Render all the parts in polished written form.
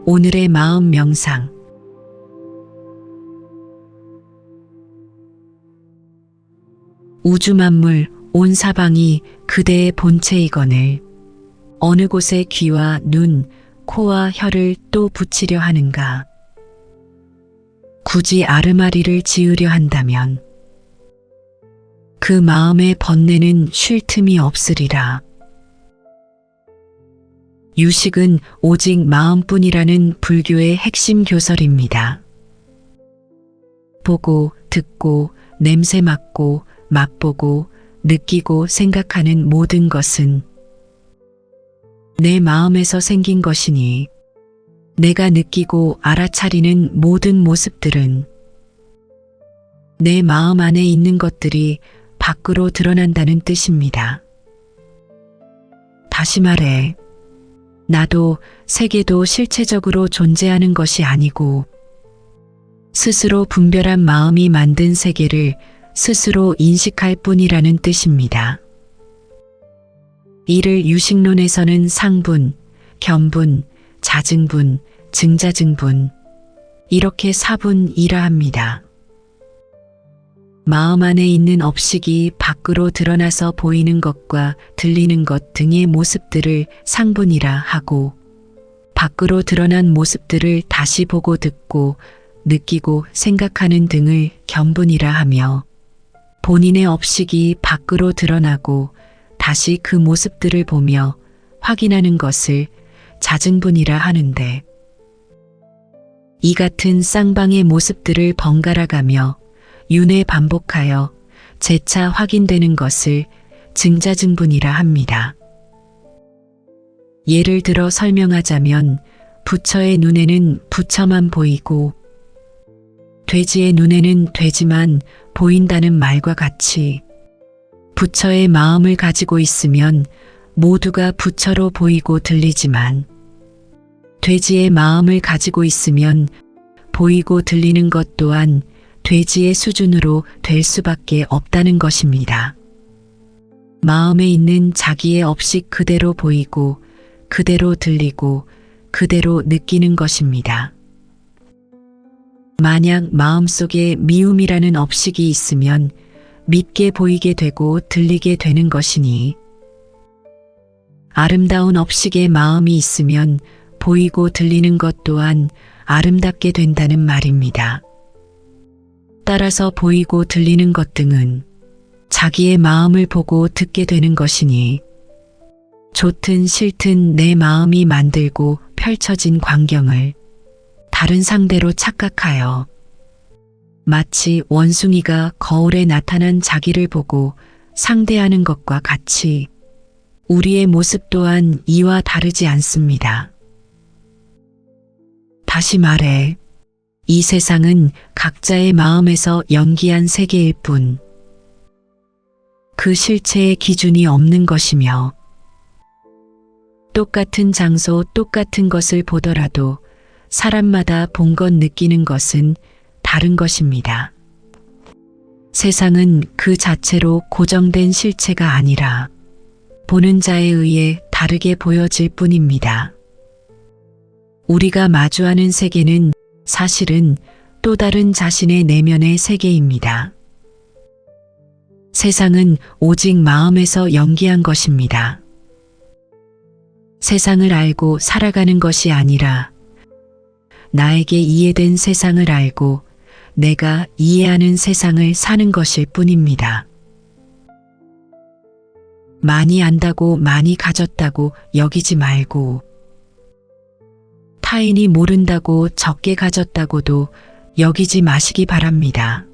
오늘의 마음 명상. 우주 만물 온 사방이 그대의 본체이거늘 어느 곳에 귀와 눈, 코와 혀를 또 붙이려 하는가. 굳이 아르마리를 지으려 한다면 그 마음의 번뇌는 쉴 틈이 없으리라. 유식은 오직 마음뿐이라는 불교의 핵심 교설입니다. 보고, 듣고, 냄새 맡고, 맛보고, 느끼고 생각하는 모든 것은 내 마음에서 생긴 것이니 내가 느끼고 알아차리는 모든 모습들은 내 마음 안에 있는 것들이 밖으로 드러난다는 뜻입니다. 다시 말해, 나도 세계도 실체적으로 존재하는 것이 아니고 스스로 분별한 마음이 만든 세계를 스스로 인식할 뿐이라는 뜻입니다. 이를 유식론에서는 상분, 견분, 자증분, 증자증분 이렇게 사분이라 합니다. 마음 안에 있는 업식이 밖으로 드러나서 보이는 것과 들리는 것 등의 모습들을 상분이라 하고 밖으로 드러난 모습들을 다시 보고 듣고 느끼고 생각하는 등을 견분이라 하며 본인의 업식이 밖으로 드러나고 다시 그 모습들을 보며 확인하는 것을 자증분이라 하는데, 이 같은 쌍방의 모습들을 번갈아 가며 윤회 반복하여 재차 확인되는 것을 증자증분이라 합니다. 예를 들어 설명하자면 부처의 눈에는 부처만 보이고 돼지의 눈에는 돼지만 보인다는 말과 같이 부처의 마음을 가지고 있으면 모두가 부처로 보이고 들리지만 돼지의 마음을 가지고 있으면 보이고 들리는 것 또한 돼지의 수준으로 될 수밖에 없다는 것입니다. 마음에 있는 자기의 업식 그대로 보이고 그대로 들리고 그대로 느끼는 것입니다. 만약 마음속에 미움이라는 업식이 있으면 밉게 보이게 되고 들리게 되는 것이니, 아름다운 업식의 마음이 있으면 보이고 들리는 것 또한 아름답게 된다는 말입니다. 따라서 보이고 들리는 것 등은 자기의 마음을 보고 듣게 되는 것이니, 좋든 싫든 내 마음이 만들고 펼쳐진 광경을 다른 상대로 착각하여 마치 원숭이가 거울에 나타난 자기를 보고 상대하는 것과 같이 우리의 모습 또한 이와 다르지 않습니다. 다시 말해, 이 세상은 각자의 마음에서 연기한 세계일 뿐, 그 실체의 기준이 없는 것이며, 똑같은 장소, 똑같은 것을 보더라도 사람마다 본 것 느끼는 것은 다른 것입니다. 세상은 그 자체로 고정된 실체가 아니라 보는 자에 의해 다르게 보여질 뿐입니다. 우리가 마주하는 세계는 사실은 또 다른 자신의 내면의 세계입니다. 세상은 오직 마음에서 연기한 것입니다. 세상을 알고 살아가는 것이 아니라 나에게 이해된 세상을 알고 내가 이해하는 세상을 사는 것일 뿐입니다. 많이 안다고 많이 가졌다고 여기지 말고, 타인이 모른다고 적게 가졌다고도 여기지 마시기 바랍니다.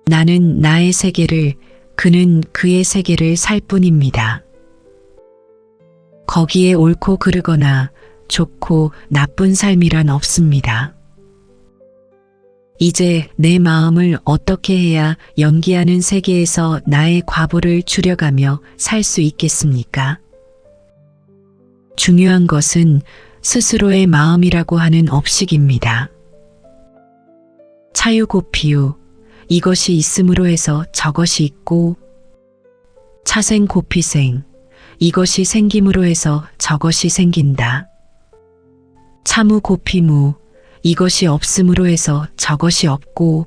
나는 나의 세계를, 그는 그의 세계를 살 뿐입니다. 거기에 옳고 그르거나 좋고 나쁜 삶이란 없습니다. 이제 내 마음을 어떻게 해야 연기하는 세계에서 나의 과보를 줄여가며 살 수 있겠습니까? 중요한 것은 스스로의 마음이라고 하는 업식입니다. 차유고피유, 이것이 있음으로 해서 저것이 있고, 차생고피생, 이것이 생김으로 해서 저것이 생긴다. 차무 고피무 이것이 없음으로 해서 저것이 없고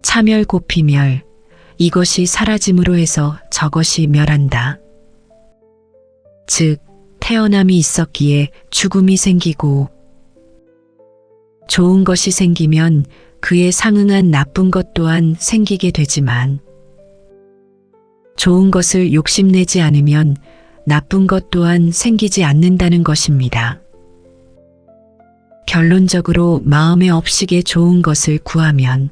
차멸 고피멸 이것이 사라짐으로 해서 저것이 멸한다. 즉 태어남이 있었기에 죽음이 생기고 좋은 것이 생기면 그에 상응한 나쁜 것 또한 생기게 되지만 좋은 것을 욕심내지 않으면 나쁜 것 또한 생기지 않는다는 것입니다. 결론적으로 마음의 업식에 좋은 것을 구하면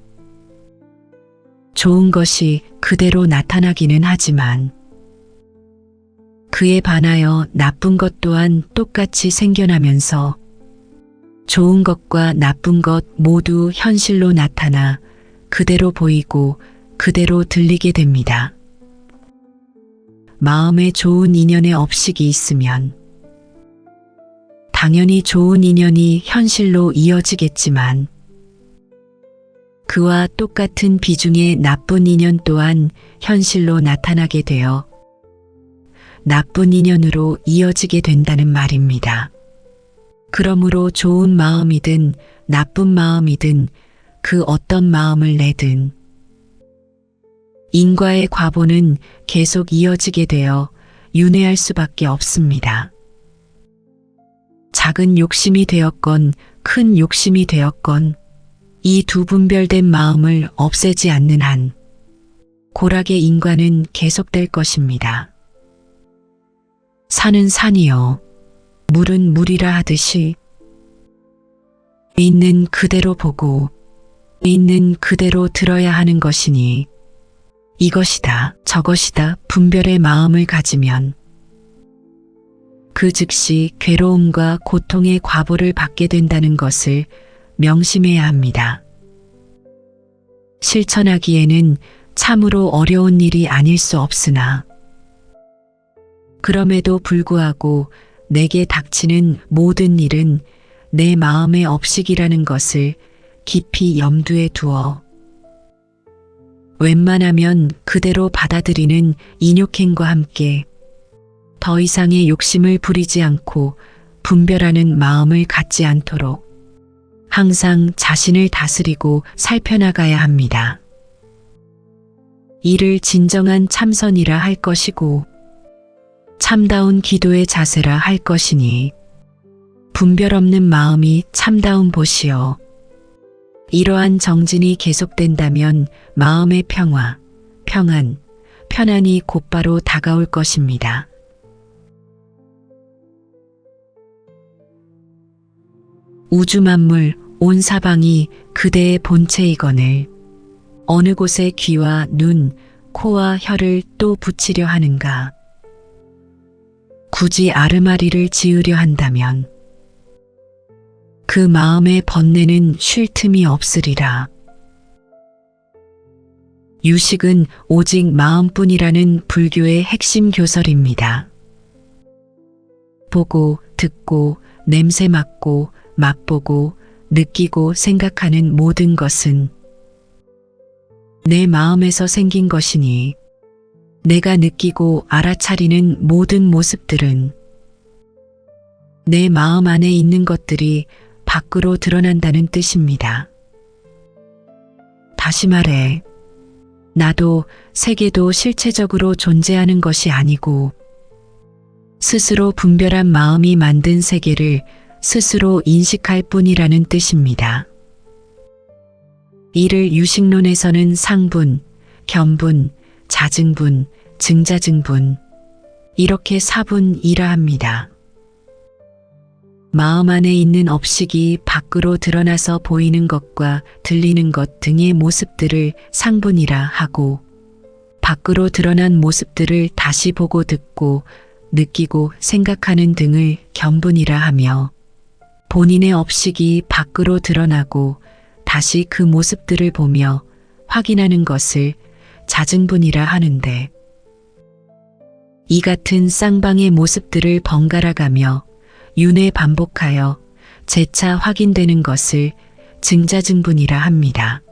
좋은 것이 그대로 나타나기는 하지만 그에 반하여 나쁜 것 또한 똑같이 생겨나면서 좋은 것과 나쁜 것 모두 현실로 나타나 그대로 보이고 그대로 들리게 됩니다. 마음에 좋은 인연의 업식이 있으면 당연히 좋은 인연이 현실로 이어지겠지만 그와 똑같은 비중의 나쁜 인연 또한 현실로 나타나게 되어 나쁜 인연으로 이어지게 된다는 말입니다. 그러므로 좋은 마음이든 나쁜 마음이든 그 어떤 마음을 내든 인과의 과보는 계속 이어지게 되어 윤회할 수밖에 없습니다. 작은 욕심이 되었건 큰 욕심이 되었건 이 두 분별된 마음을 없애지 않는 한 고락의 인과는 계속될 것입니다. 산은 산이요 물은 물이라 하듯이 있는 그대로 보고 있는 그대로 들어야 하는 것이니 이것이다 저것이다 분별의 마음을 가지면 그 즉시 괴로움과 고통의 과보를 받게 된다는 것을 명심해야 합니다. 실천하기에는 참으로 어려운 일이 아닐 수 없으나 그럼에도 불구하고 내게 닥치는 모든 일은 내 마음의 업식이라는 것을 깊이 염두에 두어 웬만하면 그대로 받아들이는 인욕행과 함께 더 이상의 욕심을 부리지 않고 분별하는 마음을 갖지 않도록 항상 자신을 다스리고 살펴나가야 합니다. 이를 진정한 참선이라 할 것이고 참다운 기도의 자세라 할 것이니 분별 없는 마음이 참다운 보시오. 이러한 정진이 계속된다면 마음의 평화, 평안, 편안이 곧바로 다가올 것입니다. 우주 만물 온 사방이 그대의 본체이거늘 어느 곳에 귀와 눈, 코와 혀를 또 붙이려 하는가? 굳이 아르마리를 지으려 한다면 그 마음의 번뇌는 쉴 틈이 없으리라. 유식은 오직 마음뿐이라는 불교의 핵심 교설입니다. 보고, 듣고, 냄새 맡고, 맛보고, 느끼고 생각하는 모든 것은 내 마음에서 생긴 것이니 내가 느끼고 알아차리는 모든 모습들은 내 마음 안에 있는 것들이 밖으로 드러난다는 뜻입니다. 다시 말해, 나도 세계도 실체적으로 존재하는 것이 아니고 스스로 분별한 마음이 만든 세계를 스스로 인식할 뿐이라는 뜻입니다. 이를 유식론에서는 상분, 견분, 자증분, 증자증분 이렇게 사분이라 합니다. 마음 안에 있는 업식이 밖으로 드러나서 보이는 것과 들리는 것 등의 모습들을 상분이라 하고 밖으로 드러난 모습들을 다시 보고 듣고 느끼고 생각하는 등을 견분이라 하며 본인의 업식이 밖으로 드러나고 다시 그 모습들을 보며 확인하는 것을 자증분이라 하는데 이 같은 쌍방의 모습들을 번갈아 가며 윤회 반복하여 재차 확인되는 것을 증자증분이라 합니다.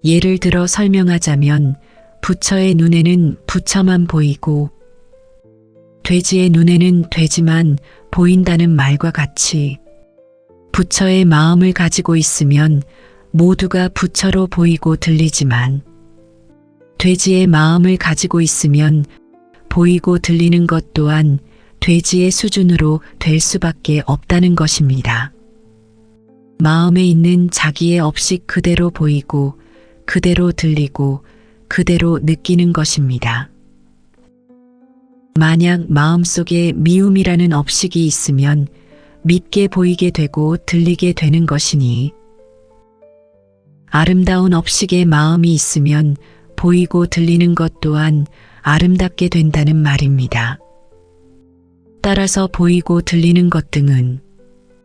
예를 들어 설명하자면 부처의 눈에는 부처만 보이고 돼지의 눈에는 돼지만 보인다는 말과 같이 부처의 마음을 가지고 있으면 모두가 부처로 보이고 들리지만 돼지의 마음을 가지고 있으면 보이고 들리는 것 또한 돼지의 수준으로 될 수밖에 없다는 것입니다. 마음에 있는 자기의 업식 그대로 보이고 그대로 들리고 그대로 느끼는 것입니다. 만약 마음속에 미움이라는 업식이 있으면 밉게 보이게 되고 들리게 되는 것이니 아름다운 업식의 마음이 있으면 보이고 들리는 것 또한 아름답게 된다는 말입니다. 따라서 보이고 들리는 것 등은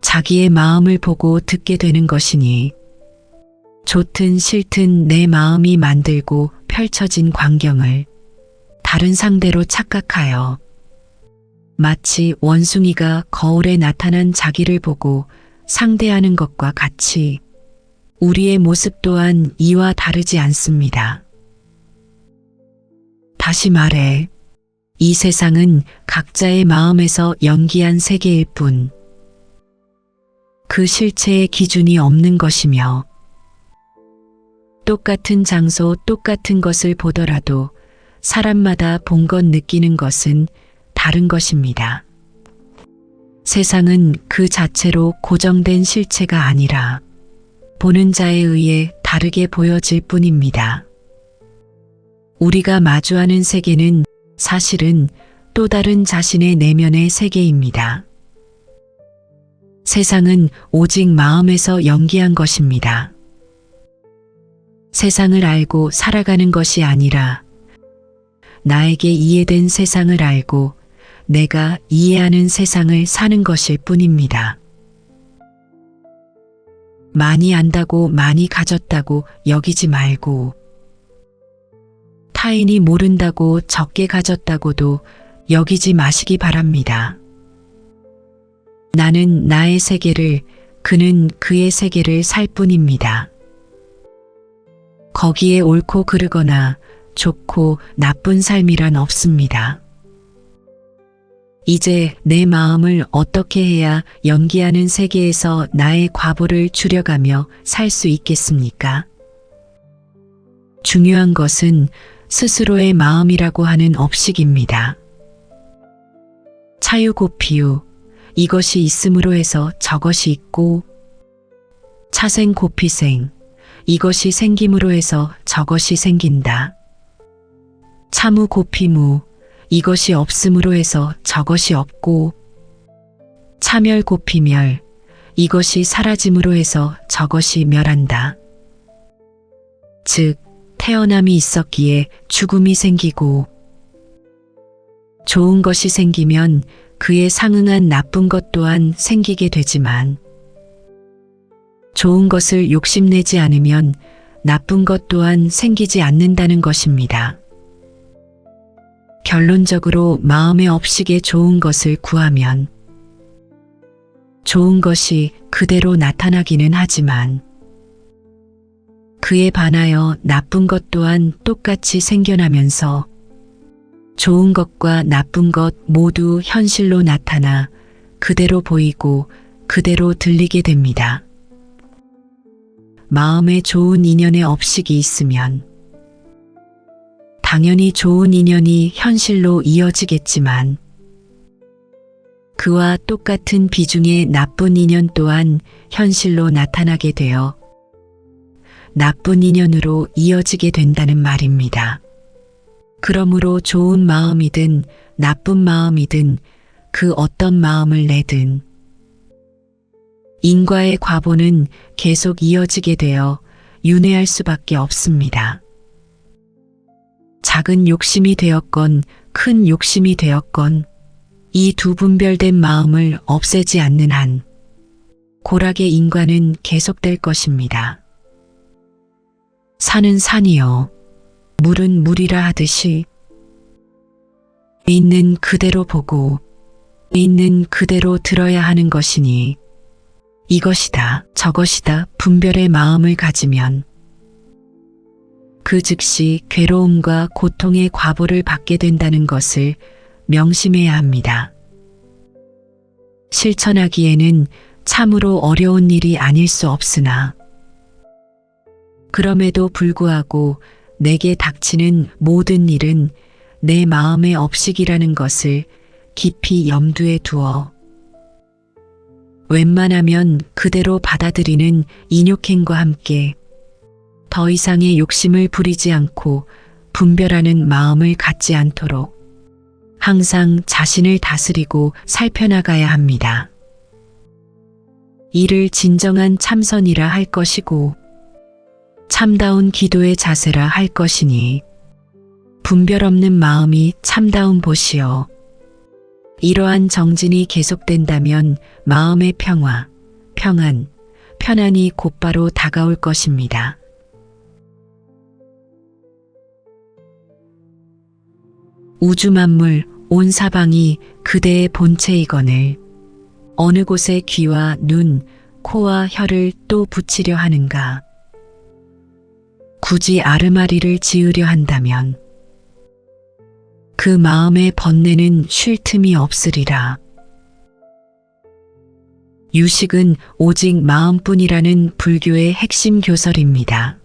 자기의 마음을 보고 듣게 되는 것이니 좋든 싫든 내 마음이 만들고 펼쳐진 광경을 다른 상대로 착각하여 마치 원숭이가 거울에 나타난 자기를 보고 상대하는 것과 같이 우리의 모습 또한 이와 다르지 않습니다. 다시 말해 이 세상은 각자의 마음에서 연기한 세계일 뿐 그 실체의 기준이 없는 것이며 똑같은 장소 똑같은 것을 보더라도 사람마다 본 것 느끼는 것은 다른 것입니다. 세상은 그 자체로 고정된 실체가 아니라 보는 자에 의해 다르게 보여질 뿐입니다. 우리가 마주하는 세계는 사실은 또 다른 자신의 내면의 세계입니다. 세상은 오직 마음에서 연기한 것입니다. 세상을 알고 살아가는 것이 아니라 나에게 이해된 세상을 알고 내가 이해하는 세상을 사는 것일 뿐입니다. 많이 안다고 많이 가졌다고 여기지 말고 타인이 모른다고 적게 가졌다고도 여기지 마시기 바랍니다. 나는 나의 세계를, 그는 그의 세계를 살 뿐입니다. 거기에 옳고 그르거나 좋고 나쁜 삶이란 없습니다. 이제 내 마음을 어떻게 해야 연기하는 세계에서 나의 과보를 줄여가며 살 수 있겠습니까? 중요한 것은 스스로의 마음이라고 하는 업식입니다. 차유고피유, 이것이 있음으로 해서 저것이 있고 차생고피생, 이것이 생김으로 해서 저것이 생긴다. 차무고피무, 이것이 없음으로 해서 저것이 없고 차멸고피멸, 이것이 사라짐으로 해서 저것이 멸한다. 즉 태어남이 있었기에 죽음이 생기고 좋은 것이 생기면 그에 상응한 나쁜 것 또한 생기게 되지만 좋은 것을 욕심내지 않으면 나쁜 것 또한 생기지 않는다는 것입니다. 결론적으로 마음의 업식에 좋은 것을 구하면 좋은 것이 그대로 나타나기는 하지만 그에 반하여 나쁜 것 또한 똑같이 생겨나면서 좋은 것과 나쁜 것 모두 현실로 나타나 그대로 보이고 그대로 들리게 됩니다. 마음에 좋은 인연의 업식이 있으면 당연히 좋은 인연이 현실로 이어지겠지만 그와 똑같은 비중의 나쁜 인연 또한 현실로 나타나게 되어 나쁜 인연으로 이어지게 된다는 말입니다. 그러므로 좋은 마음이든 나쁜 마음이든 그 어떤 마음을 내든 인과의 과보는 계속 이어지게 되어 윤회할 수밖에 없습니다. 작은 욕심이 되었건 큰 욕심이 되었건 이 두 분별된 마음을 없애지 않는 한 고락의 인과는 계속될 것입니다. 산은 산이요 물은 물이라 하듯이 있는 그대로 보고 있는 그대로 들어야 하는 것이니 이것이다 저것이다 분별의 마음을 가지면 그 즉시 괴로움과 고통의 과보를 받게 된다는 것을 명심해야 합니다. 실천하기에는 참으로 어려운 일이 아닐 수 없으나 그럼에도 불구하고 내게 닥치는 모든 일은 내 마음의 업식이라는 것을 깊이 염두에 두어 웬만하면 그대로 받아들이는 인욕행과 함께 더 이상의 욕심을 부리지 않고 분별하는 마음을 갖지 않도록 항상 자신을 다스리고 살펴나가야 합니다. 이를 진정한 참선이라 할 것이고 참다운 기도의 자세라 할 것이니 분별 없는 마음이 참다운 보시오. 이러한 정진이 계속된다면 마음의 평화, 평안, 편안이 곧바로 다가올 것입니다. 우주 만물 온 사방이 그대의 본체이거늘 어느 곳에 귀와 눈, 코와 혀를 또 붙이려 하는가? 굳이 아르마리를 지으려 한다면 그 마음의 번뇌는 쉴 틈이 없으리라. 유식은 오직 마음뿐이라는 불교의 핵심 교설입니다.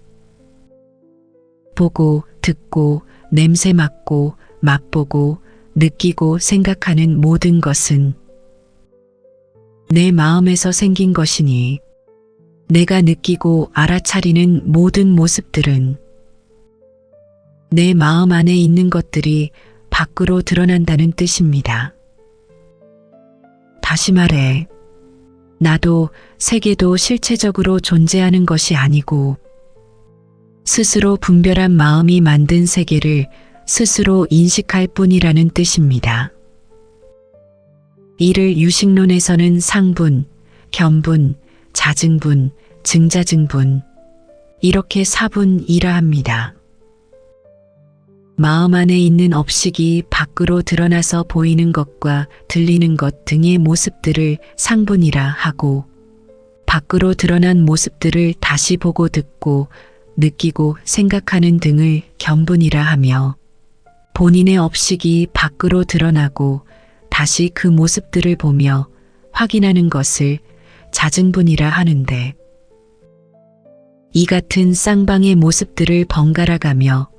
보고, 듣고, 냄새 맡고, 맛보고, 느끼고 생각하는 모든 것은 내 마음에서 생긴 것이니 내가 느끼고 알아차리는 모든 모습들은 내 마음 안에 있는 것들이 밖으로 드러난다는 뜻입니다. 다시 말해, 나도 세계도 실체적으로 존재하는 것이 아니고 스스로 분별한 마음이 만든 세계를 스스로 인식할 뿐이라는 뜻입니다. 이를 유식론에서는 상분, 견분, 자증분, 증자증분 이렇게 사분이라 합니다. 마음 안에 있는 업식이 밖으로 드러나서 보이는 것과 들리는 것 등의 모습들을 상분이라 하고 밖으로 드러난 모습들을 다시 보고 듣고 느끼고 생각하는 등을 견분이라 하며 본인의 업식이 밖으로 드러나고 다시 그 모습들을 보며 확인하는 것을 자증분이라 하는데 이 같은 쌍방의 모습들을 번갈아 가며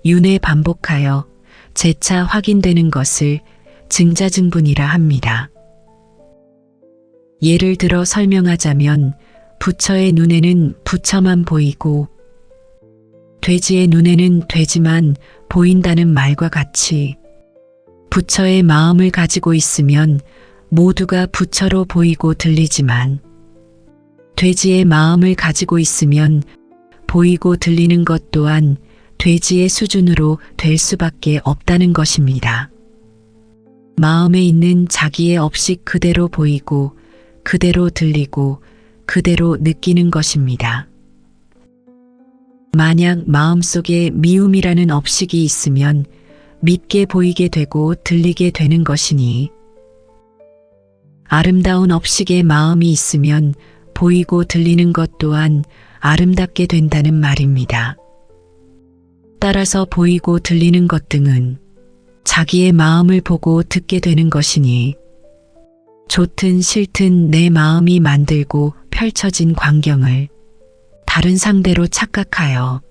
윤회 반복하여 재차 확인되는 것을 증자증분이라 합니다. 예를 들어 설명하자면 부처의 눈에는 부처만 보이고 돼지의 눈에는 돼지만 보인다는 말과 같이 부처의 마음을 가지고 있으면 모두가 부처로 보이고 들리지만 돼지의 마음을 가지고 있으면 보이고 들리는 것 또한 돼지의 수준으로 될 수밖에 없다는 것입니다. 마음에 있는 자기의 업식 그대로 보이고 그대로 들리고 그대로 느끼는 것입니다. 만약 마음속에 미움이라는 업식이 있으면 밉게 보이게 되고 들리게 되는 것이니 아름다운 업식의 마음이 있으면 보이고 들리는 것 또한 아름답게 된다는 말입니다. 따라서 보이고 들리는 것 등은 자기의 마음을 보고 듣게 되는 것이니 좋든 싫든 내 마음이 만들고 펼쳐진 광경을 다른 상대로 착각하여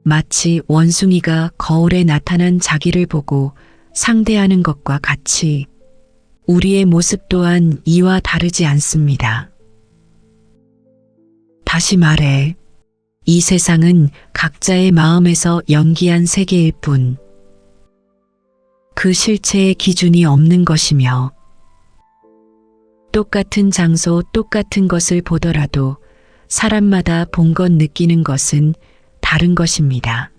마치 원숭이가 거울에 나타난 자기를 보고 상대하는 것과 같이 우리의 모습 또한 이와 다르지 않습니다. 다시 말해 이 세상은 각자의 마음에서 연기한 세계일 뿐 그 실체의 기준이 없는 것이며 똑같은 장소 똑같은 것을 보더라도 사람마다 본 것 느끼는 것은 다른 것입니다.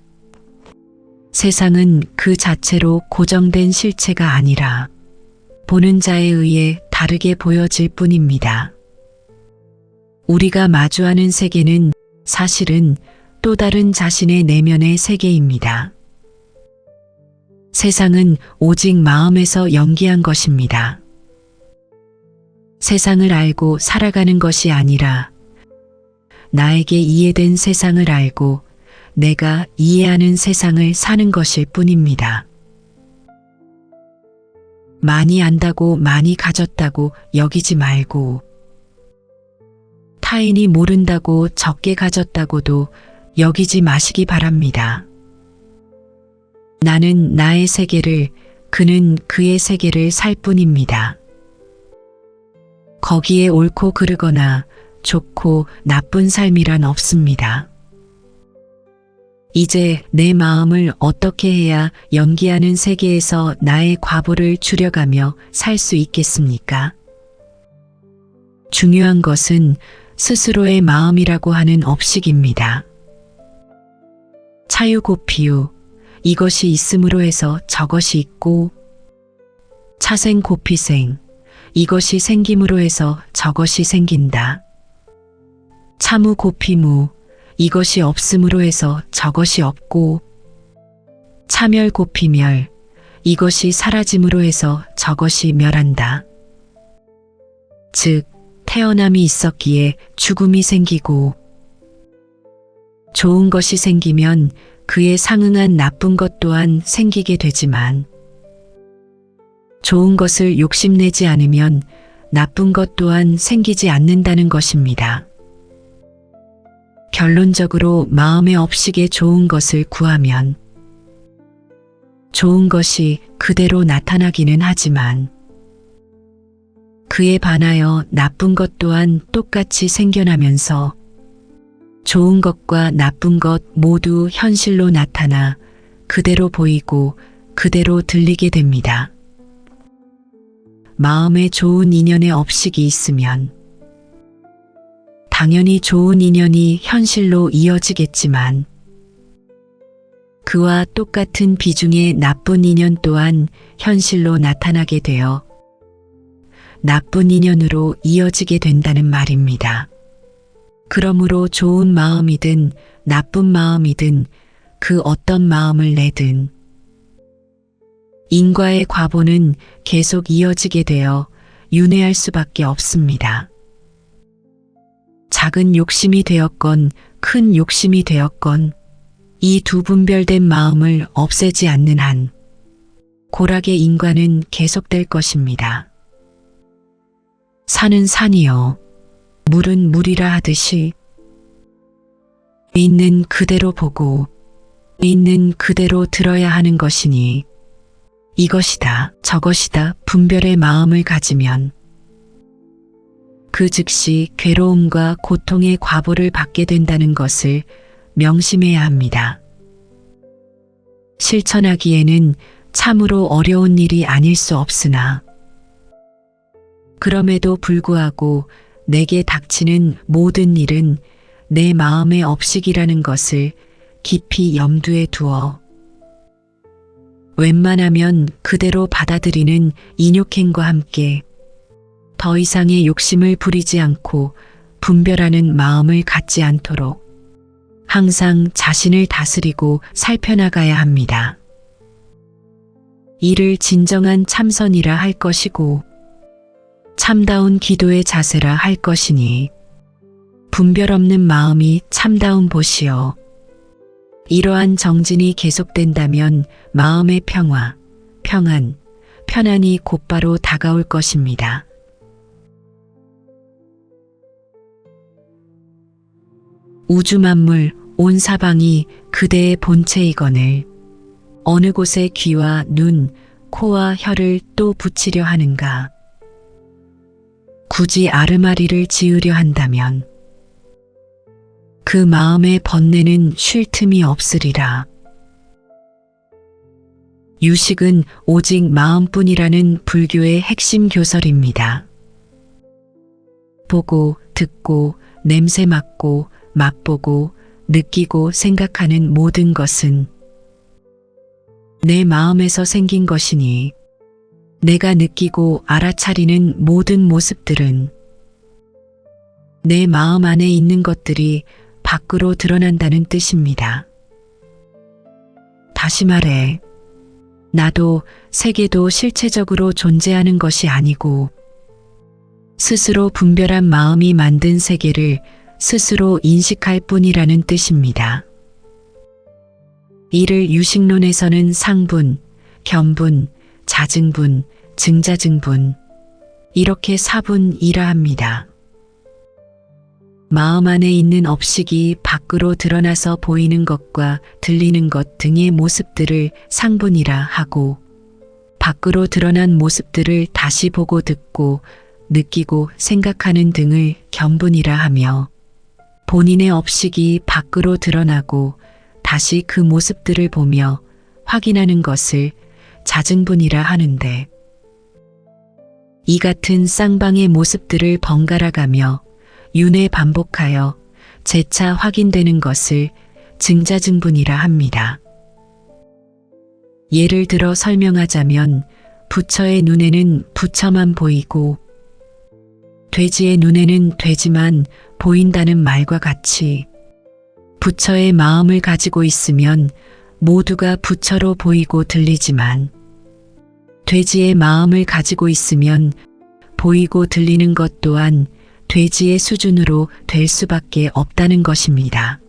세상은 그 자체로 고정된 실체가 아니라 보는 자에 의해 다르게 보여질 뿐입니다. 우리가 마주하는 세계는 사실은 또 다른 자신의 내면의 세계입니다. 세상은 오직 마음에서 연기한 것입니다. 세상을 알고 살아가는 것이 아니라 나에게 이해된 세상을 알고 내가 이해하는 세상을 사는 것일 뿐입니다. 많이 안다고 많이 가졌다고 여기지 말고, 타인이 모른다고 적게 가졌다고도 여기지 마시기 바랍니다. 나는 나의 세계를, 그는 그의 세계를 살 뿐입니다. 거기에 옳고 그르거나 좋고 나쁜 삶이란 없습니다. 이제 내 마음을 어떻게 해야 연기하는 세계에서 나의 과보를 줄여가며 살 수 있겠습니까? 중요한 것은 스스로의 마음이라고 하는 업식입니다. 차유고피유, 이것이 있음으로 해서 저것이 있고, 차생고피생, 이것이 생김으로 해서 저것이 생긴다. 차무고피무, 이것이 없음으로 해서 저것이 없고, 차멸고피멸, 이것이 사라짐으로 해서 저것이 멸한다. 즉, 태어남이 있었기에 죽음이 생기고, 좋은 것이 생기면 그에 상응한 나쁜 것 또한 생기게 되지만, 좋은 것을 욕심내지 않으면 나쁜 것 또한 생기지 않는다는 것입니다. 결론적으로 마음의 업식에 좋은 것을 구하면 좋은 것이 그대로 나타나기는 하지만 그에 반하여 나쁜 것 또한 똑같이 생겨나면서 좋은 것과 나쁜 것 모두 현실로 나타나 그대로 보이고 그대로 들리게 됩니다. 마음에 좋은 인연의 업식이 있으면 당연히 좋은 인연이 현실로 이어지겠지만 그와 똑같은 비중의 나쁜 인연 또한 현실로 나타나게 되어 나쁜 인연으로 이어지게 된다는 말입니다. 그러므로 좋은 마음이든 나쁜 마음이든 그 어떤 마음을 내든 인과의 과보는 계속 이어지게 되어 윤회할 수밖에 없습니다. 작은 욕심이 되었건 큰 욕심이 되었건 이 두 분별된 마음을 없애지 않는 한 고락의 인과는 계속될 것입니다. 산은 산이요, 물은 물이라 하듯이 있는 그대로 보고 있는 그대로 들어야 하는 것이니 이것이다 저것이다 분별의 마음을 가지면 그 즉시 괴로움과 고통의 과보를 받게 된다는 것을 명심해야 합니다. 실천하기에는 참으로 어려운 일이 아닐 수 없으나 그럼에도 불구하고 내게 닥치는 모든 일은 내 마음의 업식이라는 것을 깊이 염두에 두어 웬만하면 그대로 받아들이는 인욕행과 함께 더 이상의 욕심을 부리지 않고 분별하는 마음을 갖지 않도록 항상 자신을 다스리고 살펴나가야 합니다. 이를 진정한 참선이라 할 것이고 참다운 기도의 자세라 할 것이니 분별 없는 마음이 참다운 보시오. 이러한 정진이 계속된다면 마음의 평화, 평안, 편안이 곧바로 다가올 것입니다. 우주 만물 온 사방이 그대의 본체이거늘 어느 곳에 귀와 눈, 코와 혀를 또 붙이려 하는가? 굳이 아르마리를 지으려 한다면 그 마음의 번뇌는 쉴 틈이 없으리라. 유식은 오직 마음뿐이라는 불교의 핵심 교설입니다. 보고, 듣고, 냄새 맡고, 맛보고, 느끼고 생각하는 모든 것은 내 마음에서 생긴 것이니 내가 느끼고 알아차리는 모든 모습들은 내 마음 안에 있는 것들이 밖으로 드러난다는 뜻입니다. 다시 말해, 나도 세계도 실체적으로 존재하는 것이 아니고 스스로 분별한 마음이 만든 세계를 스스로 인식할 뿐이라는 뜻입니다. 이를 유식론에서는 상분, 견분, 자증분, 증자증분, 이렇게 사분이라 합니다. 마음 안에 있는 업식이 밖으로 드러나서 보이는 것과 들리는 것 등의 모습들을 상분이라 하고, 밖으로 드러난 모습들을 다시 보고 듣고 느끼고 생각하는 등을 견분이라 하며, 본인의 업식이 밖으로 드러나고 다시 그 모습들을 보며 확인하는 것을 자증분이라 하는데, 이 같은 쌍방의 모습들을 번갈아 가며 윤회 반복하여 재차 확인되는 것을 증자증분이라 합니다. 예를 들어 설명하자면 부처의 눈에는 부처만 보이고 돼지의 눈에는 돼지만 보인다는 말과 같이, 부처의 마음을 가지고 있으면 모두가 부처로 보이고 들리지만 돼지의 마음을 가지고 있으면 보이고 들리는 것 또한 돼지의 수준으로 될 수밖에 없다는 것입니다.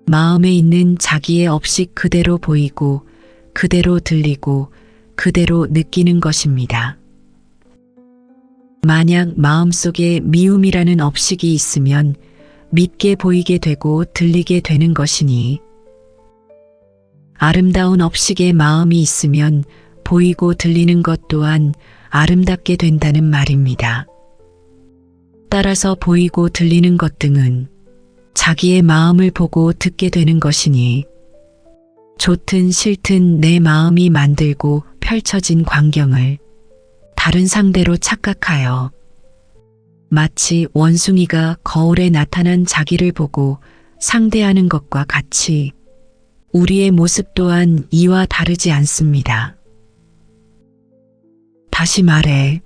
마음에 있는 자기의 업식 그대로 보이고 그대로 들리고 그대로 느끼는 것입니다. 만약 마음속에 미움이라는 업식이 있으면 밉게 보이게 되고 들리게 되는 것이니, 아름다운 업식의 마음이 있으면 보이고 들리는 것 또한 아름답게 된다는 말입니다. 따라서 보이고 들리는 것 등은 자기의 마음을 보고 듣게 되는 것이니, 좋든 싫든 내 마음이 만들고 펼쳐진 광경을 다른 상대로 착각하여 마치 원숭이가 거울에 나타난 자기를 보고 상대하는 것과 같이 우리의 모습 또한 이와 다르지 않습니다. 다시 말해,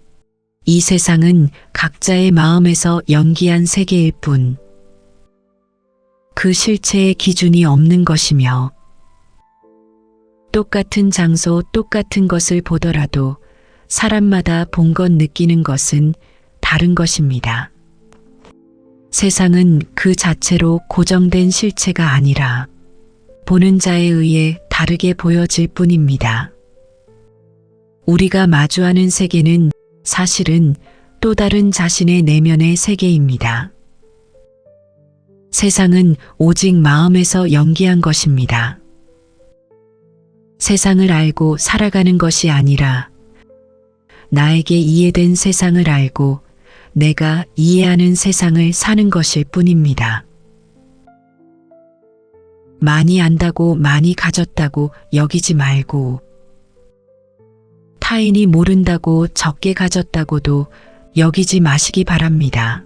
이 세상은 각자의 마음에서 연기한 세계일 뿐, 그 실체의 기준이 없는 것이며, 똑같은 장소, 똑같은 것을 보더라도 사람마다 본 것 느끼는 것은 다른 것입니다. 세상은 그 자체로 고정된 실체가 아니라 보는 자에 의해 다르게 보여질 뿐입니다. 우리가 마주하는 세계는 사실은 또 다른 자신의 내면의 세계입니다. 세상은 오직 마음에서 연기한 것입니다. 세상을 알고 살아가는 것이 아니라 나에게 이해된 세상을 알고 내가 이해하는 세상을 사는 것일 뿐입니다. 많이 안다고 많이 가졌다고 여기지 말고, 타인이 모른다고 적게 가졌다고도 여기지 마시기 바랍니다.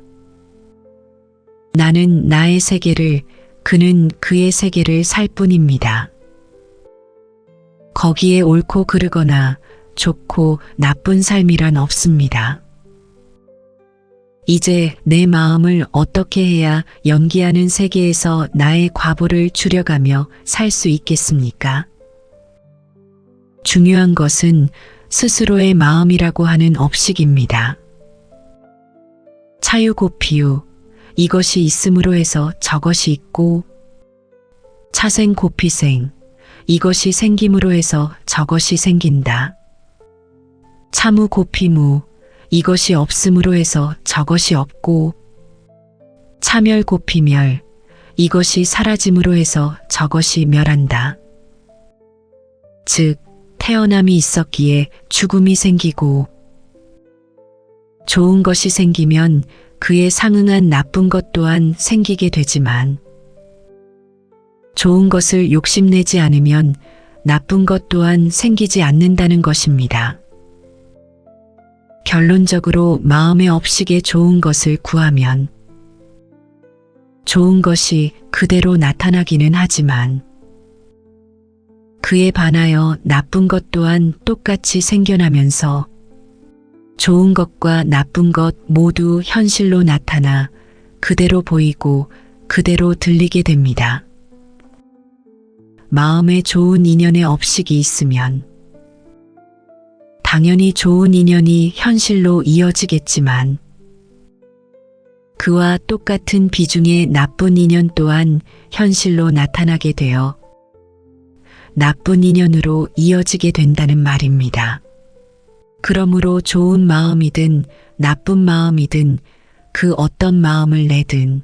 나는 나의 세계를, 그는 그의 세계를 살 뿐입니다. 거기에 옳고 그르거나 좋고 나쁜 삶이란 없습니다. 이제 내 마음을 어떻게 해야 연기하는 세계에서 나의 과보를 줄여가며 살 수 있겠습니까? 중요한 것은 스스로의 마음이라고 하는 업식입니다. 차유고피유, 이것이 있음으로 해서 저것이 있고, 차생고피생, 이것이 생김으로 해서 저것이 생긴다. 차무고피무, 이것이 없음으로 해서 저것이 없고, 차멸고피멸, 이것이 사라짐으로 해서 저것이 멸한다. 즉, 태어남이 있었기에 죽음이 생기고, 좋은 것이 생기면 그에 상응한 나쁜 것 또한 생기게 되지만, 좋은 것을 욕심내지 않으면 나쁜 것 또한 생기지 않는다는 것입니다. 결론적으로 마음의 업식에 좋은 것을 구하면 좋은 것이 그대로 나타나기는 하지만, 그에 반하여 나쁜 것 또한 똑같이 생겨나면서 좋은 것과 나쁜 것 모두 현실로 나타나 그대로 보이고 그대로 들리게 됩니다. 마음에 좋은 인연의 업식이 있으면 당연히 좋은 인연이 현실로 이어지겠지만, 그와 똑같은 비중의 나쁜 인연 또한 현실로 나타나게 되어 나쁜 인연으로 이어지게 된다는 말입니다. 그러므로 좋은 마음이든 나쁜 마음이든 그 어떤 마음을 내든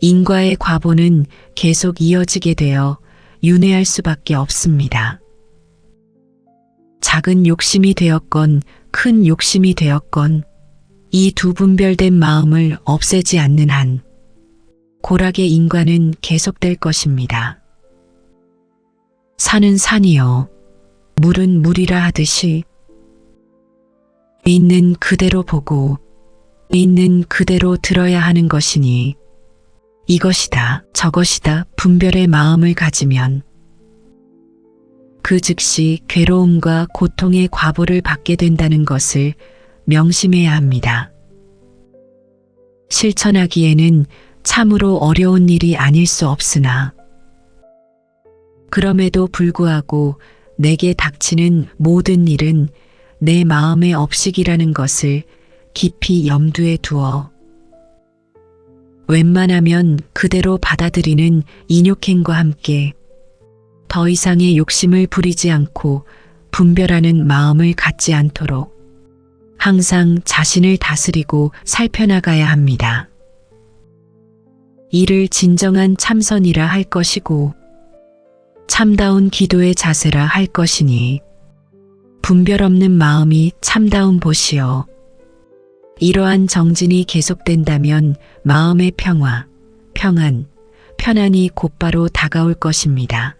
인과의 과보는 계속 이어지게 되어 윤회할 수밖에 없습니다. 작은 욕심이 되었건 큰 욕심이 되었건 이 두 분별된 마음을 없애지 않는 한 고락의 인과는 계속될 것입니다. 산은 산이요 물은 물이라 하듯이 있는 그대로 보고 있는 그대로 들어야 하는 것이니 이것이다 저것이다 분별의 마음을 가지면 그 즉시 괴로움과 고통의 과보를 받게 된다는 것을 명심해야 합니다. 실천하기에는 참으로 어려운 일이 아닐 수 없으나 그럼에도 불구하고 내게 닥치는 모든 일은 내 마음의 업식이라는 것을 깊이 염두에 두어 웬만하면 그대로 받아들이는 인욕행과 함께 더 이상의 욕심을 부리지 않고 분별하는 마음을 갖지 않도록 항상 자신을 다스리고 살펴나가야 합니다. 이를 진정한 참선이라 할 것이고 참다운 기도의 자세라 할 것이니 분별 없는 마음이 참다운 보시어 이러한 정진이 계속된다면 마음의 평화, 평안, 편안이 곧바로 다가올 것입니다.